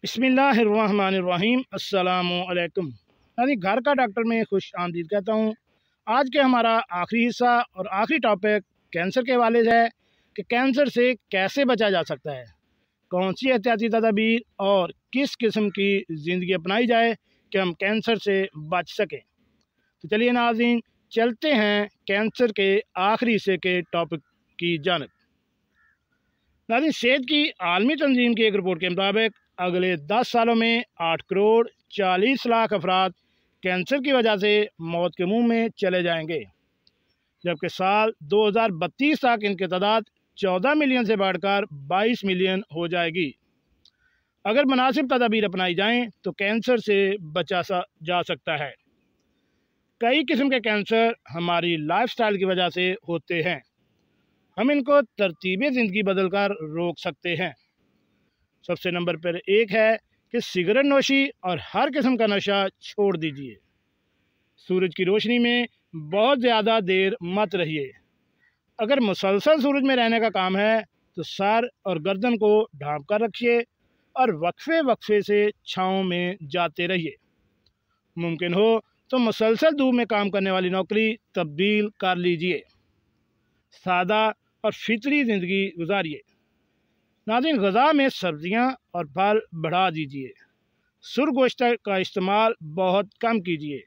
बिस्मिल्लाहिर्रहमानिर्रहीम अस्सलामुअलैकुम। यानी घर का डॉक्टर में खुश आमदीद कहता हूँ। आज के हमारा आखिरी हिस्सा और आखिरी टॉपिक कैंसर के हवाले से है कि कैंसर से कैसे बचा जा सकता है, कौन सी एहतियाती तदाबीर और किस किस्म की ज़िंदगी अपनाई जाए कि हम कैंसर से बच सकें। तो चलिए नाज़रीन, चलते हैं कैंसर के आखिरी हिस्से के टॉपिक की जानब। नाज़रीन, सेहत की आलमी तंजीम की एक रिपोर्ट के मुताबिक अगले 10 सालों में 8 करोड़ 40 लाख अफराद कैंसर की वजह से मौत के मुंह में चले जाएंगे, जबकि साल 2032 तक इनकी तादाद 14 मिलियन से बढ़कर 22 मिलियन हो जाएगी। अगर मुनासिब तदाबीर अपनाई जाएं तो कैंसर से बचा जा सकता है। कई किस्म के कैंसर हमारी लाइफस्टाइल की वजह से होते हैं। हम इनको तरतीब ज़िंदगी बदल कर रोक सकते हैं। सबसे नंबर पर एक है कि सिगरेट नोशी और हर किस्म का नशा छोड़ दीजिए। सूरज की रोशनी में बहुत ज़्यादा देर मत रहिए। अगर मुसलसल सूरज में रहने का काम है तो सर और गर्दन को ढांप कर रखिए और वक्फे वक्फे से छाँव में जाते रहिए। मुमकिन हो तो मुसलसल धूप में काम करने वाली नौकरी तब्दील कर लीजिए। सादा और फितरी ज़िंदगी गुजारिए। नाज़रीन, ग़ज़ा में सब्ज़ियाँ और फल बढ़ा दीजिए। सुर गोश्त का इस्तेमाल बहुत कम कीजिए।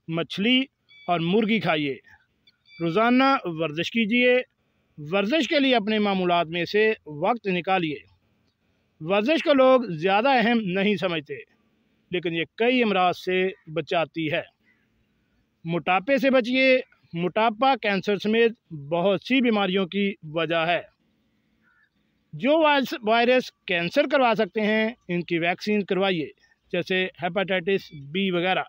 मछली और मुर्गी खाइए। रोज़ाना वर्जिश कीजिए। वर्जिश के लिए अपने मामूलात में से वक्त निकालिए। वर्जिश को लोग ज़्यादा अहम नहीं समझते, लेकिन ये कई अमराज से बचाती है। मोटापे से बचिए। मोटापा कैंसर समेत बहुत सी बीमारियों की वजह है। जो वायरस कैंसर करवा सकते हैं, इनकी वैक्सीन करवाइए, जैसे हेपेटाइटिस बी वगैरह।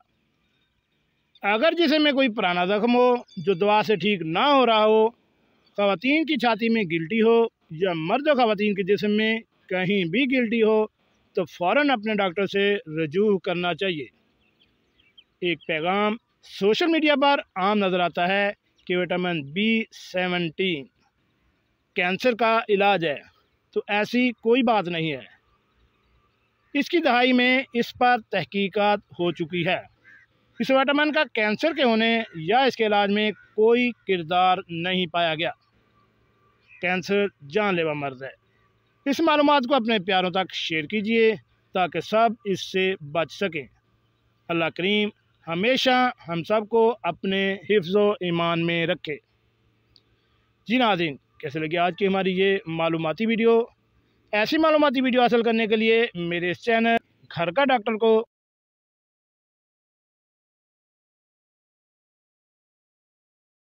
अगर जिस्म में कोई पुराना ज़ख्म हो जो दवा से ठीक ना हो रहा हो, ख़वातीन की छाती में गिल्टी हो या मर्द ख़वातीन के जिस्म में कहीं भी गिल्टी हो, तो फ़ौरन अपने डॉक्टर से रजू करना चाहिए। एक पैगाम सोशल मीडिया पर आम नज़र आता है कि विटामिन B17 कैंसर का इलाज है, तो ऐसी कोई बात नहीं है। इसकी दहाई में इस पर तहकीकात हो चुकी है। इस विटामिन का कैंसर के होने या इसके इलाज में कोई किरदार नहीं पाया गया। कैंसर जानलेवा मर्ज है। इस मालूमात को अपने प्यारों तक शेयर कीजिए ताकि सब इससे बच सकें। अल्लाह करीम हमेशा हम सब को अपने हिफ्ज़ो ईमान में रखे। जी नाज़रीन, कैसे लगी आज की हमारी ये मालूमाती वीडियो? ऐसी मालूमाती वीडियो हासिल करने के लिए मेरे इस चैनल घर का डॉक्टर को